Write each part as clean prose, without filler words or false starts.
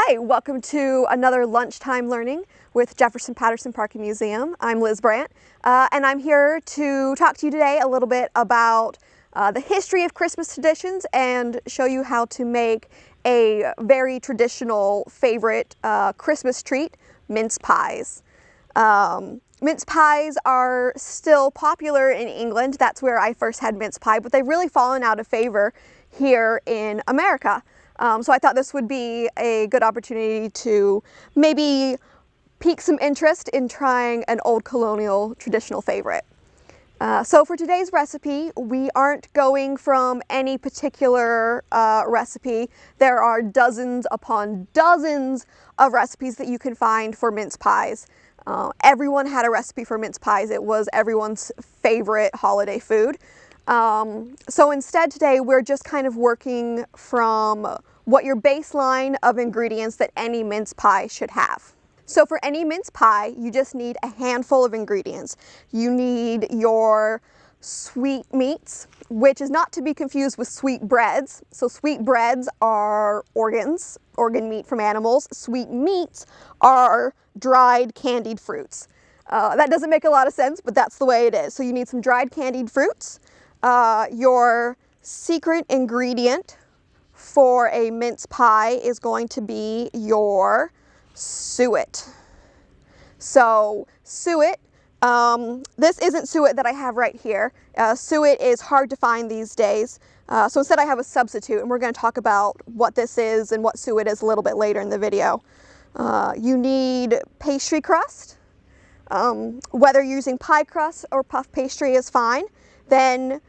Hi, welcome to another Lunchtime Learning with Jefferson Patterson Park and Museum. I'm Liz Brandt, and I'm here to talk to you today a little bit about the history of Christmas traditions and show you how to make a very traditional favorite Christmas treat, mince pies. Mince pies are still popular in England. That's where I first had mince pie, but they've really fallen out of favor here in America. So I thought this would be a good opportunity to maybe pique some interest in trying an old colonial traditional favorite. So for today's recipe, we aren't going from any particular recipe. There are dozens upon dozens of recipes that you can find for mince pies. Everyone had a recipe for mince pies. It was everyone's favorite holiday food. So instead today we're just kind of working from what your baseline of ingredients that any mince pie should have. So for any mince pie, you just need a handful of ingredients. You need your sweet meats, which is not to be confused with sweet breads. So sweet breads are organ meat from animals. Sweet meats are dried candied fruits. That doesn't make a lot of sense, but that's the way it is. So you need some dried candied fruits. Your secret ingredient for a mince pie is going to be your suet. So suet, this isn't suet that I have right here. Suet is hard to find these days. So instead I have a substitute, and we're going to talk about what this is and what suet is a little bit later in the video. You need pastry crust. Whether you're using pie crust or puff pastry is fine. Then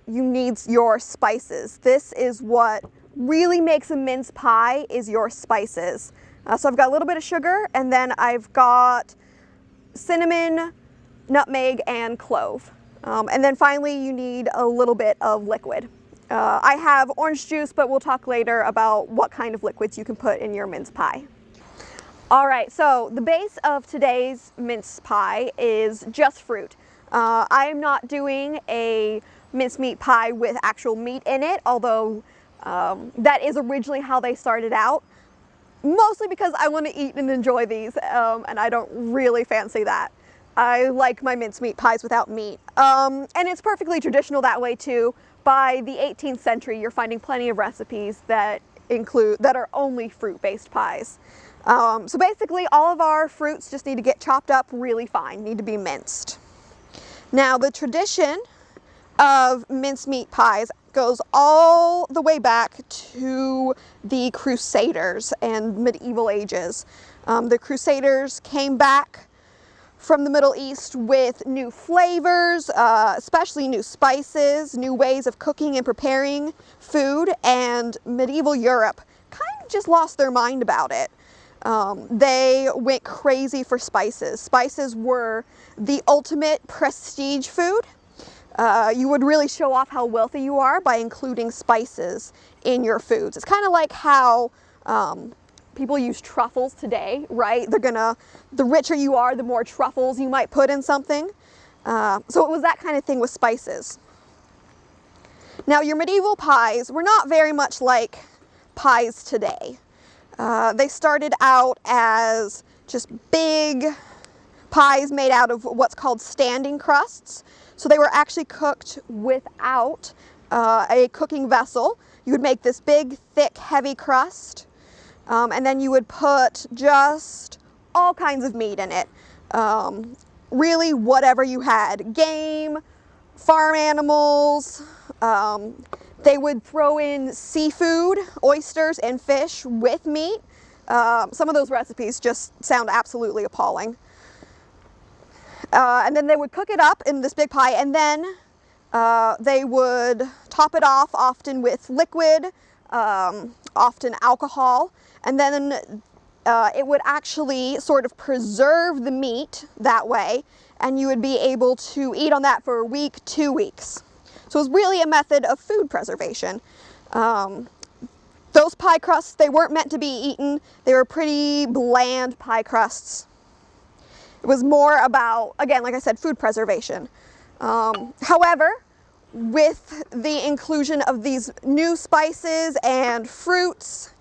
you need your spices. This is what really makes a mince pie, is your spices. So I've got a little bit of sugar, and then I've got cinnamon, nutmeg, and clove. And then finally you need a little bit of liquid. I have orange juice, but we'll talk later about what kind of liquids you can put in your mince pie. All right, so the base of today's mince pie is just fruit. I am not doing a mincemeat pie with actual meat in it, although that is originally how they started out. Mostly because I want to eat and enjoy these, and I don't really fancy that. I like my mincemeat pies without meat. And it's perfectly traditional that way too. By the 18th century, you're finding plenty of recipes that are only fruit-based pies. So basically all of our fruits just need to get chopped up really fine, need to be minced. Now the tradition of mincemeat pies goes all the way back to the Crusaders and medieval ages. The Crusaders came back from the Middle East with new flavors, especially new spices, new ways of cooking and preparing food, and medieval Europe kind of just lost their mind about it. They went crazy for spices. Spices were the ultimate prestige food. You would really show off how wealthy you are by including spices in your foods. It's kind of like how people use truffles today, right? The richer you are, the more truffles you might put in something. So it was that kind of thing with spices. Now your medieval pies were not very much like pies today. They started out as just big pies made out of what's called standing crusts. So they were actually cooked without a cooking vessel. You would make this big, thick, heavy crust, and then you would put just all kinds of meat in it. Really whatever you had. Game, farm animals. They would throw in seafood, oysters, and fish with meat. Some of those recipes just sound absolutely appalling. And then they would cook it up in this big pie, and then they would top it off, often with liquid, often alcohol, and then it would actually sort of preserve the meat that way, and you would be able to eat on that for a week, 2 weeks. So it was really a method of food preservation. Those pie crusts, they weren't meant to be eaten. They were pretty bland pie crusts. It was more about, again, like I said, food preservation. However, with the inclusion of these new spices and fruits,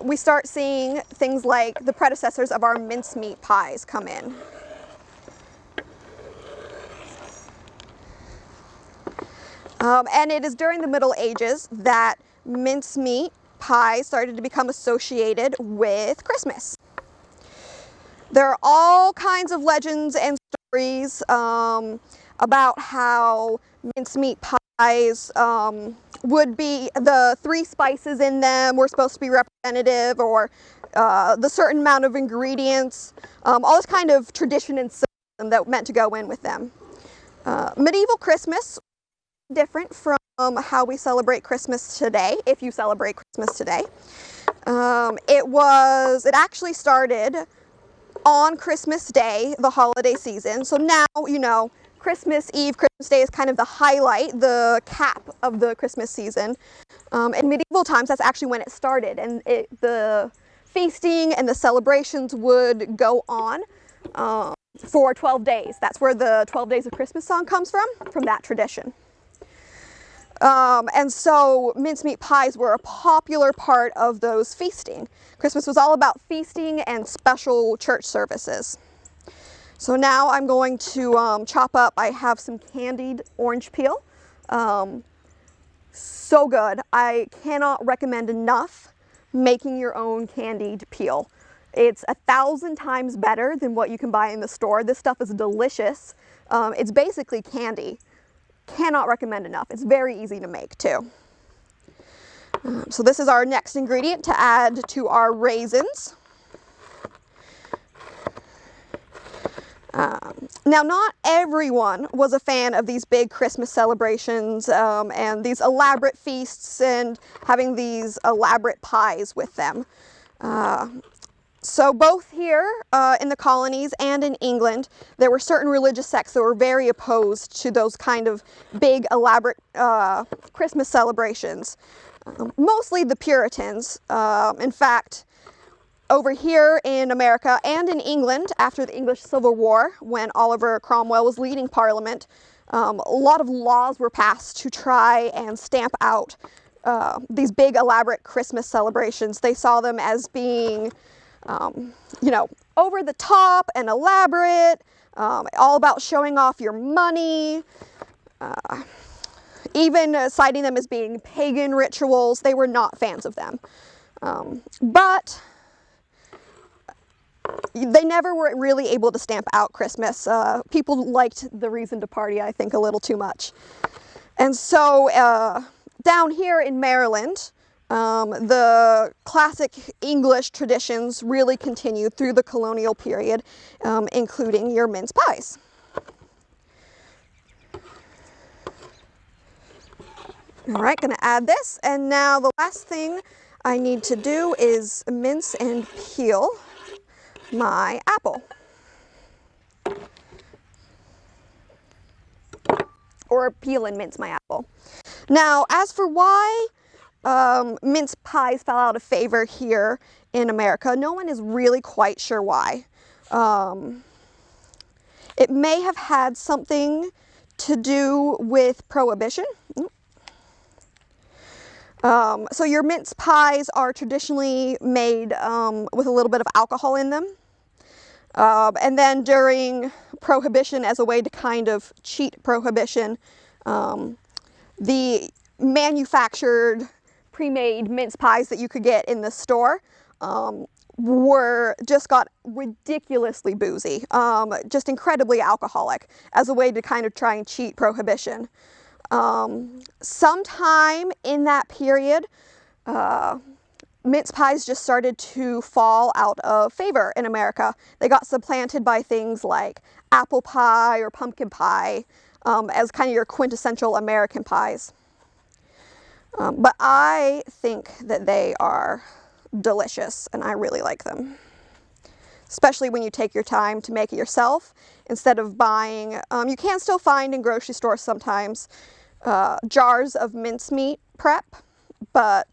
we start seeing things like the predecessors of our mincemeat pies come in. And it is during the Middle Ages that mincemeat pies started to become associated with Christmas. There are all kinds of legends and stories about how mincemeat pies would be, the 3 spices in them were supposed to be representative, or the certain amount of ingredients, all this kind of tradition and symbolism that meant to go in with them. Medieval Christmas was different from how we celebrate Christmas today, if you celebrate Christmas today. It actually started on Christmas Day, the holiday season. So now, you know, Christmas Eve, Christmas Day is kind of the highlight, the cap of the Christmas season. In medieval times, that's actually when it started, and the feasting and the celebrations would go on for 12 days. That's where the 12 Days of Christmas song comes from that tradition. And so mincemeat pies were a popular part of those feasting. Christmas was all about feasting and special church services. So now I'm going to chop up, I have some candied orange peel. So good. I cannot recommend enough making your own candied peel. It's 1,000 times better than what you can buy in the store. This stuff is delicious. It's basically candy. Cannot recommend enough. It's very easy to make too. So this is our next ingredient to add to our raisins. Now, not everyone was a fan of these big Christmas celebrations and these elaborate feasts and having these elaborate pies with them. So both here in the colonies and in England, there were certain religious sects that were very opposed to those kind of big, elaborate Christmas celebrations. Mostly the Puritans. In fact, over here in America and in England, after the English Civil War, when Oliver Cromwell was leading Parliament, a lot of laws were passed to try and stamp out these big, elaborate Christmas celebrations. They saw them as being you know, over the top and elaborate, all about showing off your money, even citing them as being pagan rituals. They were not fans of them. But they never were really able to stamp out Christmas. People liked the reason to party, I think, a little too much. And so down here in Maryland, the classic English traditions really continued through the colonial period, including your mince pies. All right, going to add this, and now the last thing I need to do is mince and peel my apple. Or peel and mince my apple. Now, as for why mince pies fell out of favor here in America, no one is really quite sure why. It may have had something to do with Prohibition. So your mince pies are traditionally made with a little bit of alcohol in them. And then during Prohibition, as a way to kind of cheat Prohibition, the manufactured pre-made mince pies that you could get in the store got ridiculously boozy, just incredibly alcoholic, as a way to kind of try and cheat Prohibition. Sometime in that period, mince pies just started to fall out of favor in America. They got supplanted by things like apple pie or pumpkin pie as kind of your quintessential American pies. But I think that they are delicious, and I really like them. Especially when you take your time to make it yourself instead of buying. You can still find in grocery stores sometimes jars of mincemeat prep, but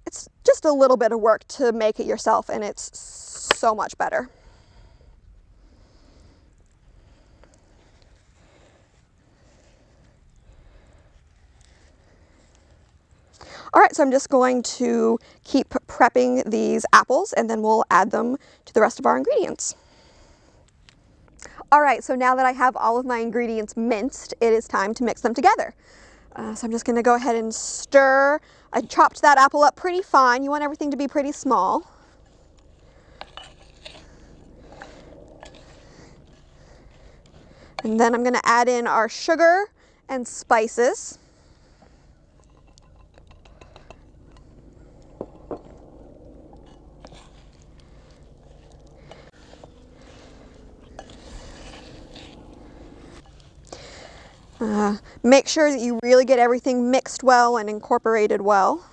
it's just a little bit of work to make it yourself, and it's so much better. All right, so I'm just going to keep prepping these apples and then we'll add them to the rest of our ingredients. All right, so now that I have all of my ingredients minced, it is time to mix them together. So I'm just gonna go ahead and stir. I chopped that apple up pretty fine. You want everything to be pretty small. And then I'm gonna add in our sugar and spices. Make sure that you really get everything mixed well and incorporated well.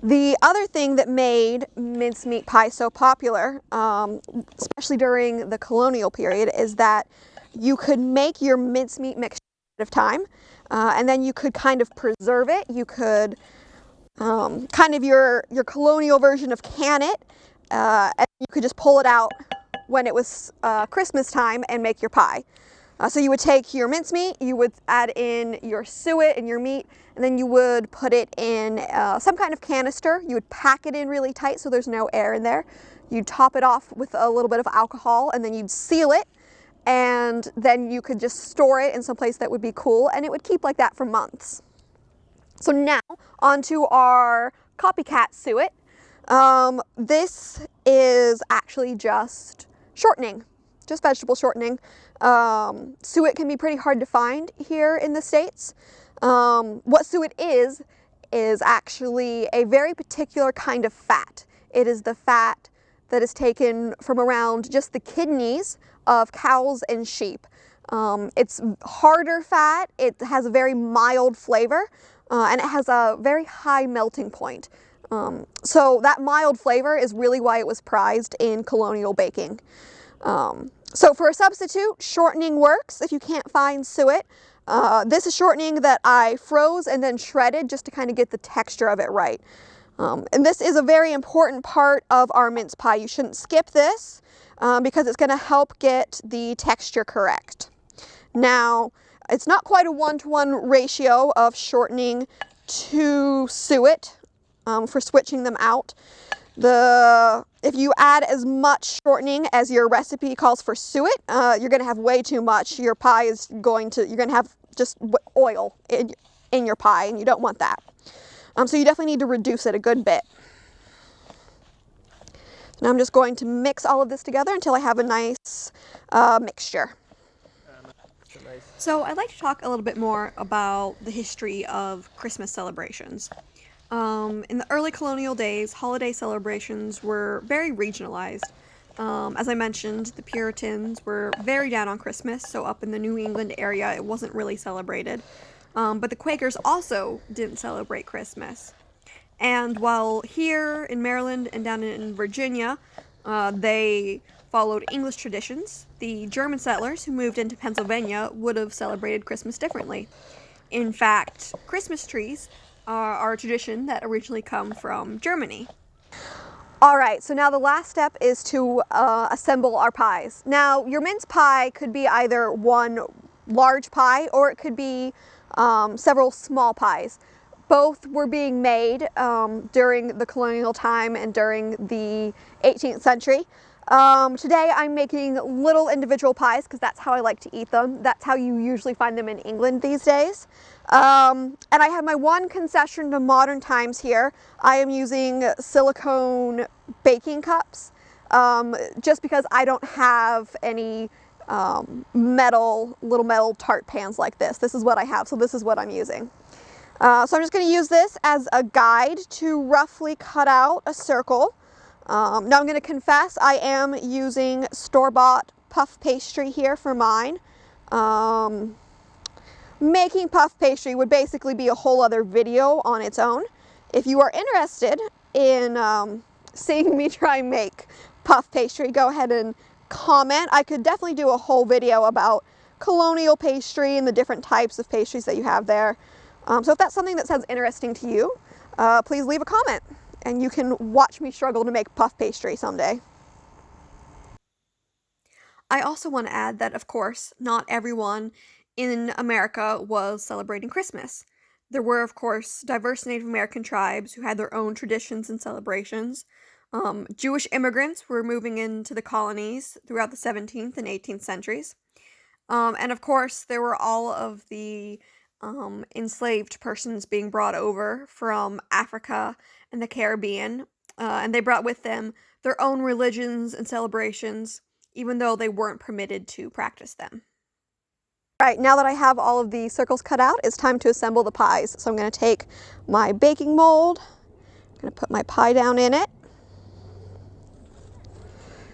The other thing that made mincemeat pie so popular, especially during the colonial period, is that you could make your mincemeat mixture ahead of time, and then you could kind of preserve it. You could kind of your colonial version of can it, and you could just pull it out when it was Christmas time and make your pie. So you would take your mincemeat, you would add in your suet and your meat, and then you would put it in some kind of canister. You would pack it in really tight so there's no air in there. You'd top it off with a little bit of alcohol and then you'd seal it, and then you could just store it in some place that would be cool, and it would keep like that for months. So now onto our Copycat Suet. This is actually just shortening, just vegetable shortening. Suet can be pretty hard to find here in the States. What suet is actually a very particular kind of fat. It is the fat that is taken from around just the kidneys of cows and sheep. It's harder fat, it has a very mild flavor, and it has a very high melting point. So that mild flavor is really why it was prized in colonial baking. So for a substitute, shortening works if you can't find suet. This is shortening that I froze and then shredded just to kind of get the texture of it right. And this is a very important part of our mince pie. You shouldn't skip this because it's going to help get the texture correct. Now, it's not quite a one-to-one ratio of shortening to suet for switching them out. If you add as much shortening as your recipe calls for suet, you're going to have way too much. Your pie is you're going to have just oil in your pie, and you don't want that. So you definitely need to reduce it a good bit. Now I'm just going to mix all of this together until I have a nice mixture. So I'd like to talk a little bit more about the history of Christmas celebrations. In the early colonial days, holiday celebrations were very regionalized. As I mentioned, the Puritans were very down on Christmas, so up in the New England area it wasn't really celebrated. But the Quakers also didn't celebrate Christmas. And while here in Maryland and down in Virginia, they followed English traditions, the German settlers who moved into Pennsylvania would have celebrated Christmas differently. In fact, Christmas trees are a tradition that originally come from Germany. All right, so now the last step is to assemble our pies. Now, your mince pie could be either one large pie or it could be several small pies. Both were being made during the colonial time and during the 18th century. Today I'm making little individual pies because that's how I like to eat them. That's how you usually find them in England these days. And I have my one concession to modern times here. I am using silicone baking cups just because I don't have any little metal tart pans like this. This is what I have, so this is what I'm using. So I'm just going to use this as a guide to roughly cut out a circle. Now I'm going to confess I am using store-bought puff pastry here for mine. Making puff pastry would basically be a whole other video on its own. If you are interested in seeing me try and make puff pastry, go ahead and comment. I could definitely do a whole video about colonial pastry and the different types of pastries that you have there. So if that's something that sounds interesting to you, please leave a comment and you can watch me struggle to make puff pastry someday. I also want to add that, of course, not everyone in America was celebrating Christmas. There were, of course, diverse Native American tribes who had their own traditions and celebrations. Jewish immigrants were moving into the colonies throughout the 17th and 18th centuries. And of course, there were all of the enslaved persons being brought over from Africa and the Caribbean, and they brought with them their own religions and celebrations, even though they weren't permitted to practice them. All right, now that I have all of the circles cut out, it's time to assemble the pies. So I'm going to take my baking mold, I'm going to put my pie down in it.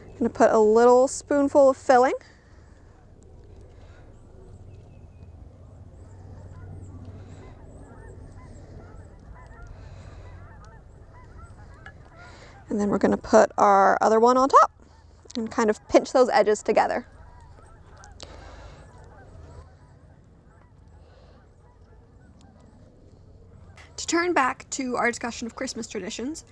I'm going to put a little spoonful of filling. And then we're going to put our other one on top and kind of pinch those edges together. To turn back to our discussion of Christmas traditions,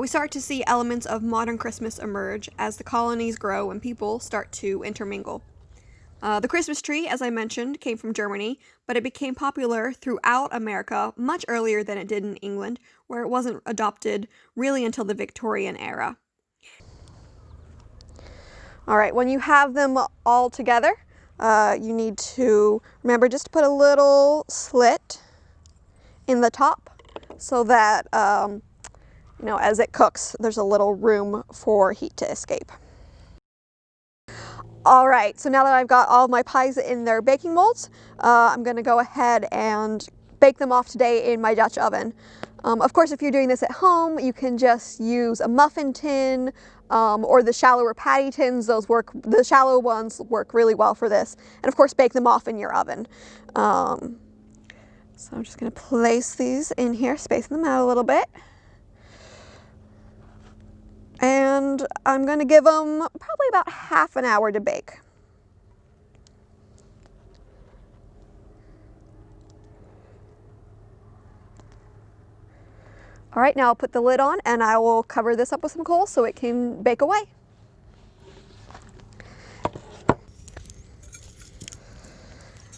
we start to see elements of modern Christmas emerge as the colonies grow and people start to intermingle. The Christmas tree, as I mentioned, came from Germany, but it became popular throughout America much earlier than it did in England, where it wasn't adopted really until the Victorian era. All right, when you have them all together, you need to remember just to put a little slit in the top so that, as it cooks, there's a little room for heat to escape. All right, so now that I've got all of my pies in their baking molds, I'm going to go ahead and bake them off today in my Dutch oven. Of course, if you're doing this at home, you can just use a muffin tin or the shallower patty tins. The shallow ones work really well for this. And of course, bake them off in your oven. So I'm just going to place these in here, spacing them out a little bit. And I'm going to give them probably about half an hour to bake. All right, now I'll put the lid on and I will cover this up with some coal so it can bake away.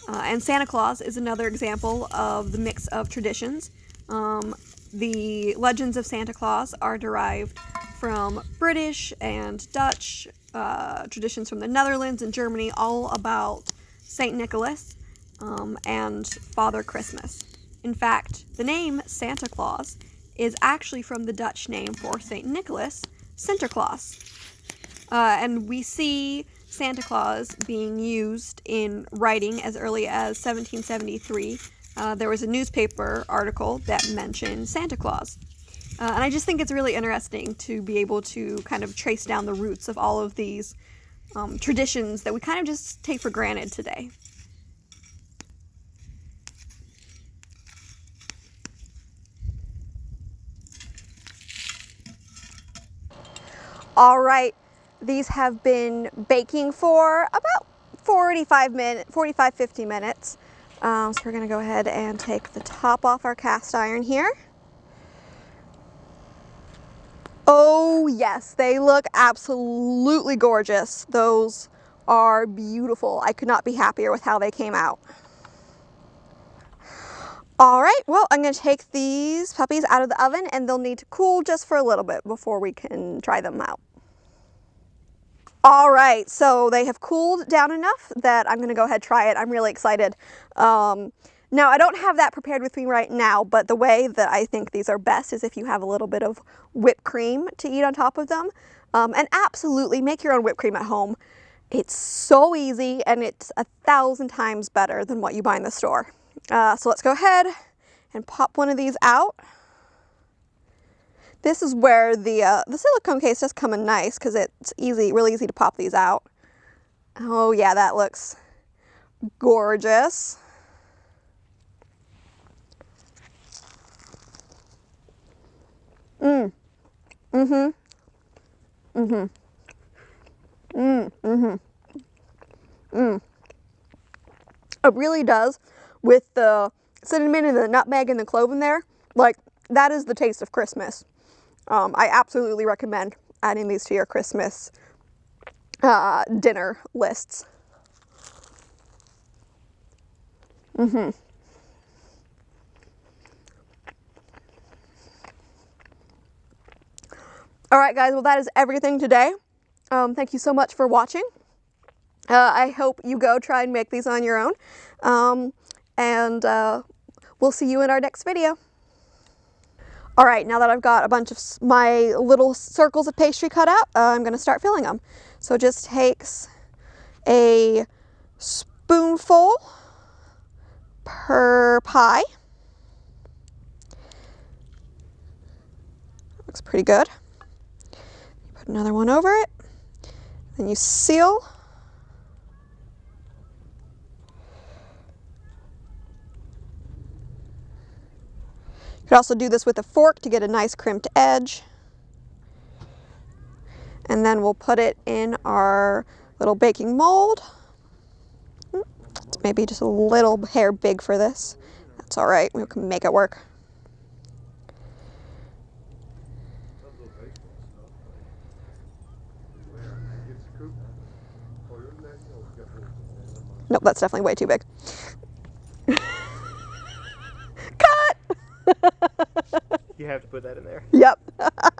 And Santa Claus is another example of the mix of traditions. The legends of Santa Claus are derived from British and Dutch traditions from the Netherlands and Germany, all about Saint Nicholas and Father Christmas. In fact, the name Santa Claus is actually from the Dutch name for Saint Nicholas, Sinterklaas. And we see Santa Claus being used in writing as early as 1773. There was a newspaper article that mentioned Santa Claus. And I just think it's really interesting to be able to kind of trace down the roots of all of these traditions that we kind of just take for granted today. All right, these have been baking for about 50 minutes. So we're gonna go ahead and take the top off our cast iron here. Oh yes, they look absolutely gorgeous. Those are beautiful. I could not be happier with how they came out. All right, well, I'm gonna take these puppies out of the oven and they'll need to cool just for a little bit before we can try them out. All right, so they have cooled down enough that I'm gonna go ahead and try it. I'm really excited. Now, I don't have that prepared with me right now, but the way that I think these are best is if you have a little bit of whipped cream to eat on top of them. And absolutely make your own whipped cream at home. It's so easy and it's 1,000 times better than what you buy in the store. So let's go ahead and pop one of these out. This is where the silicone case does come in nice because it's really easy to pop these out. Oh yeah, that looks gorgeous. It really does, with the cinnamon and the nutmeg and the clove in there. Like, that is the taste of Christmas. I absolutely recommend adding these to your Christmas dinner lists. Mm-hmm. All right, guys, well, that is everything today. Thank you so much for watching. I hope you go try and make these on your own. And we'll see you in our next video. All right, now that I've got a bunch of my little circles of pastry cut out, I'm going to start filling them. So it just takes a spoonful per pie. Looks pretty good. You put another one over it, then you seal. You could also do this with a fork to get a nice crimped edge. And then we'll put it in our little baking mold. It's maybe just a little hair big for this. That's all right, we can make it work. Nope, that's definitely way too big. Cut! You have to put that in there. Yep. All right.